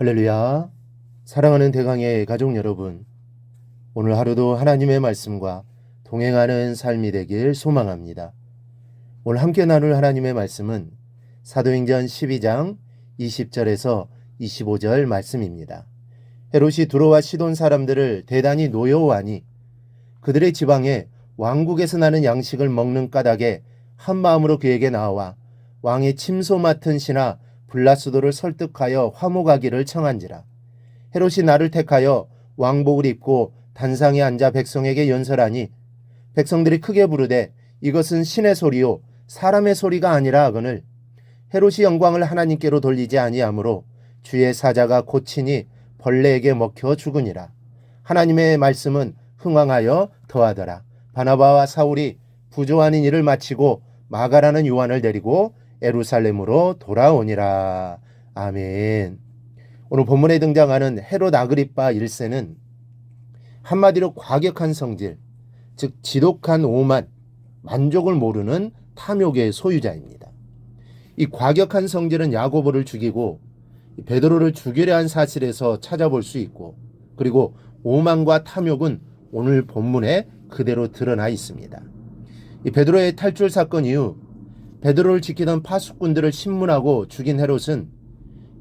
할렐루야. 사랑하는 대강의 가족 여러분, 오늘 하루도 하나님의 말씀과 동행하는 삶이 되길 소망합니다. 오늘 함께 나눌 하나님의 말씀은 사도행전 12장 20절에서 25절 말씀입니다. 헤롯이 두로와 시돈 사람들을 대단히 노여워하니 그들의 지방에 왕국에서 나는 양식을 먹는 까닭에 한 마음으로 그에게 나와 왕의 침소 맡은 신하 블라스도를 설득하여 화목하기를 청한지라. 헤롯이 나를 택하여 왕복을 입고 단상에 앉아 백성에게 연설하니 백성들이 크게 부르되 이것은 신의 소리요 사람의 소리가 아니라 하거늘 헤롯이 영광을 하나님께로 돌리지 아니하므로 주의 사자가 고치니 벌레에게 먹혀 죽으니라. 하나님의 말씀은 흥왕하여 더하더라. 바나바와 사울이 부조하는 일을 마치고 마가라는 요한을 데리고 예루살렘으로 돌아오니라. 아멘. 오늘 본문에 등장하는 헤롯 아그리파 1세는 한마디로 과격한 성질, 즉 지독한 오만, 만족을 모르는 탐욕의 소유자입니다. 이 과격한 성질은 야고보를 죽이고 베드로를 죽이려 한 사실에서 찾아볼 수 있고, 그리고 오만과 탐욕은 오늘 본문에 그대로 드러나 있습니다. 이 베드로의 탈출 사건 이후 베드로를 지키던 파수꾼들을 신문하고 죽인 헤롯은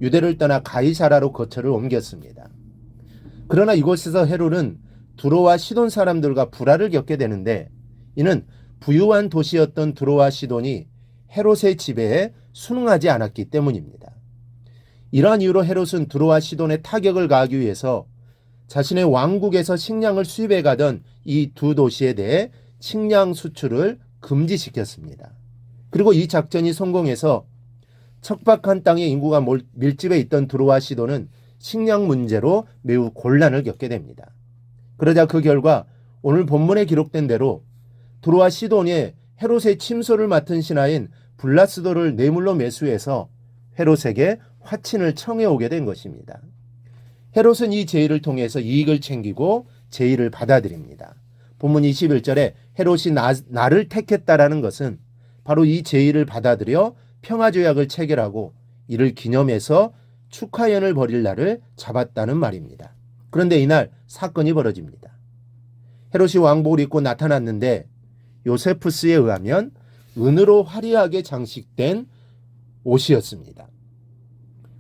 유대를 떠나 가이사라로 거처를 옮겼습니다. 그러나 이곳에서 헤롯은 두로와 시돈 사람들과 불화를 겪게 되는데, 이는 부유한 도시였던 두로와 시돈이 헤롯의 지배에 순응하지 않았기 때문입니다. 이러한 이유로 헤롯은 두로와 시돈에 타격을 가하기 위해서 자신의 왕국에서 식량을 수입해 가던 이 두 도시에 대해 식량 수출을 금지시켰습니다. 그리고 이 작전이 성공해서 척박한 땅의 인구가 밀집해 있던 두로와 시돈은 식량 문제로 매우 곤란을 겪게 됩니다. 그러자 그 결과 오늘 본문에 기록된 대로 두로와 시돈이 헤롯의 침소를 맡은 신하인 블라스도를 뇌물로 매수해서 헤롯에게 화친을 청해 오게 된 것입니다. 헤롯은 이 제의를 통해서 이익을 챙기고 제의를 받아들입니다. 본문 21절에 헤롯이 나를 택했다라는 것은 바로 이 제의를 받아들여 평화조약을 체결하고 이를 기념해서 축하연을 벌일 날을 잡았다는 말입니다. 그런데 이날 사건이 벌어집니다. 헤롯이 왕복을 입고 나타났는데 요세푸스에 의하면 은으로 화려하게 장식된 옷이었습니다.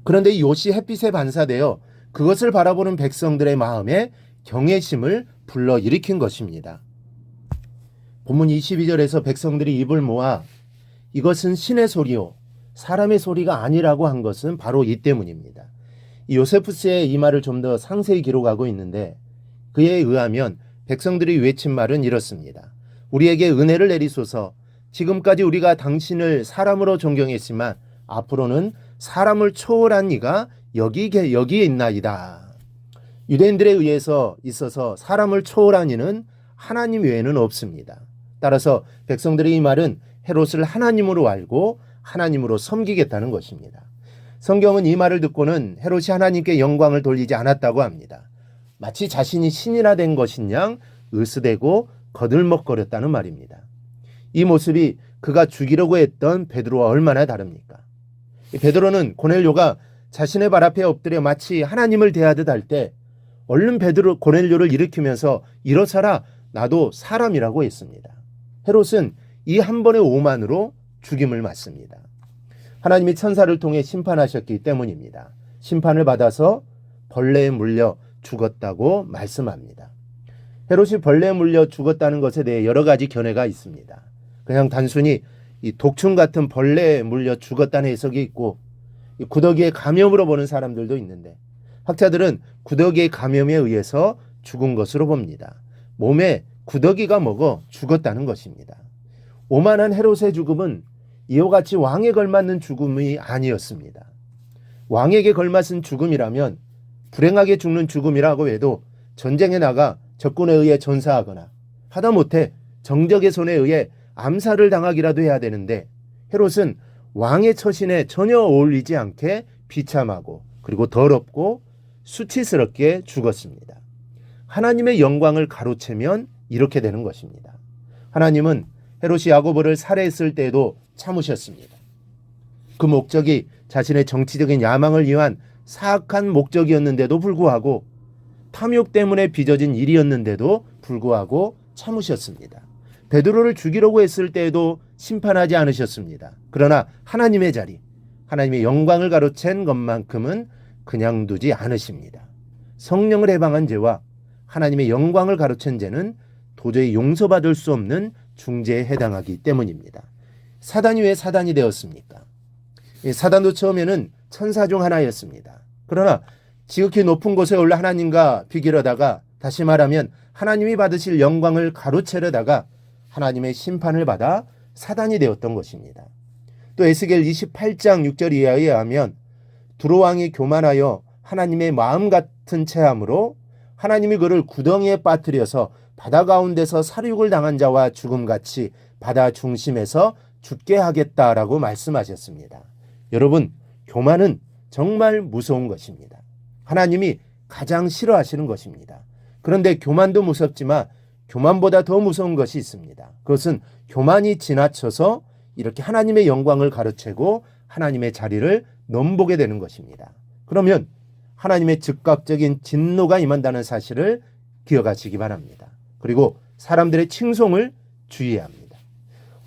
그런데 이 옷이 햇빛에 반사되어 그것을 바라보는 백성들의 마음에 경외심을 불러일으킨 것입니다. 본문 22절에서 백성들이 입을 모아 이것은 신의 소리요 사람의 소리가 아니라고 한 것은 바로 이 때문입니다. 이 요세푸스의 이 말을 좀 더 상세히 기록하고 있는데, 그에 의하면 백성들이 외친 말은 이렇습니다. 우리에게 은혜를 내리소서. 지금까지 우리가 당신을 사람으로 존경했지만 앞으로는 사람을 초월한 이가 여기에 있나이다. 유대인들에 의해서 있어서 사람을 초월한 이는 하나님 외에는 없습니다. 따라서 백성들의 이 말은 헤롯을 하나님으로 알고 하나님으로 섬기겠다는 것입니다. 성경은 이 말을 듣고는 헤롯이 하나님께 영광을 돌리지 않았다고 합니다. 마치 자신이 신이라 된 것인 양 으스대고 거들먹거렸다는 말입니다. 이 모습이 그가 죽이려고 했던 베드로와 얼마나 다릅니까? 베드로는 고넬료가 자신의 발 앞에 엎드려 마치 하나님을 대하듯 할 때 얼른 고넬료를 일으키면서 일어서라, 나도 사람이라고 했습니다. 헤롯은 이 한 번의 오만으로 죽임을 맞습니다. 하나님이 천사를 통해 심판하셨기 때문입니다. 심판을 받아서 벌레에 물려 죽었다고 말씀합니다. 헤롯이 벌레에 물려 죽었다는 것에 대해 여러 가지 견해가 있습니다. 그냥 단순히 이 독충 같은 벌레에 물려 죽었다는 해석이 있고, 이 구더기의 감염으로 보는 사람들도 있는데, 학자들은 구더기의 감염에 의해서 죽은 것으로 봅니다. 몸에 구더기가 먹어 죽었다는 것입니다. 오만한 헤롯의 죽음은 이와 같이 왕에 걸맞는 죽음이 아니었습니다. 왕에게 걸맞은 죽음이라면 불행하게 죽는 죽음이라고 해도 전쟁에 나가 적군에 의해 전사하거나 하다못해 정적의 손에 의해 암살을 당하기라도 해야 되는데, 헤롯은 왕의 처신에 전혀 어울리지 않게 비참하고 그리고 더럽고 수치스럽게 죽었습니다. 하나님의 영광을 가로채면 이렇게 되는 것입니다. 하나님은 헤롯이 야고보를 살해했을 때에도 참으셨습니다. 그 목적이 자신의 정치적인 야망을 위한 사악한 목적이었는데도 불구하고, 탐욕 때문에 빚어진 일이었는데도 불구하고 참으셨습니다. 베드로를 죽이려고 했을 때에도 심판하지 않으셨습니다. 그러나 하나님의 자리, 하나님의 영광을 가로챈 것만큼은 그냥 두지 않으십니다. 성령을 해방한 죄와 하나님의 영광을 가로챈 죄는 도저히 용서받을 수 없는 중죄에 해당하기 때문입니다. 사단이 왜 사단이 되었습니까? 사단도 처음에는 천사 중 하나였습니다. 그러나 지극히 높은 곳에 올라 하나님과 비교하다가, 다시 말하면 하나님이 받으실 영광을 가로채려다가 하나님의 심판을 받아 사단이 되었던 것입니다. 또 에스겔 28장 6절 이하에 의하면 두로왕이 교만하여 하나님의 마음 같은 체함으로 하나님이 그를 구덩이에 빠뜨려서 바다 가운데서 살육을 당한 자와 죽음같이 바다 중심에서 죽게 하겠다라고 말씀하셨습니다. 여러분, 교만은 정말 무서운 것입니다. 하나님이 가장 싫어하시는 것입니다. 그런데 교만도 무섭지만 교만보다 더 무서운 것이 있습니다. 그것은 교만이 지나쳐서 이렇게 하나님의 영광을 가로채고 하나님의 자리를 넘보게 되는 것입니다. 그러면 하나님의 즉각적인 진노가 임한다는 사실을 기억하시기 바랍니다. 그리고 사람들의 칭송을 주의해야 합니다.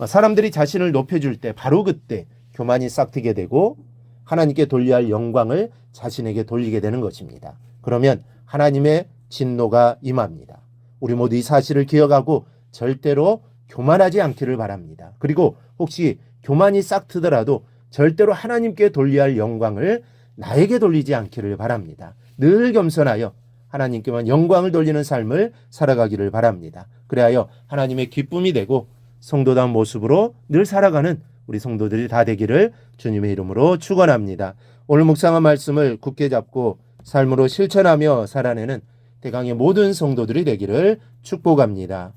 사람들이 자신을 높여줄 때 바로 그때 교만이 싹트게 되고 하나님께 돌려야 할 영광을 자신에게 돌리게 되는 것입니다. 그러면 하나님의 진노가 임합니다. 우리 모두 이 사실을 기억하고 절대로 교만하지 않기를 바랍니다. 그리고 혹시 교만이 싹트더라도 절대로 하나님께 돌려야 할 영광을 나에게 돌리지 않기를 바랍니다. 늘 겸손하여 하나님께만 영광을 돌리는 삶을 살아가기를 바랍니다. 그래야 하나님의 기쁨이 되고 성도다운 모습으로 늘 살아가는 우리 성도들이 다 되기를 주님의 이름으로 축원합니다. 오늘 묵상한 말씀을 굳게 잡고 삶으로 실천하며 살아내는 대강의 모든 성도들이 되기를 축복합니다.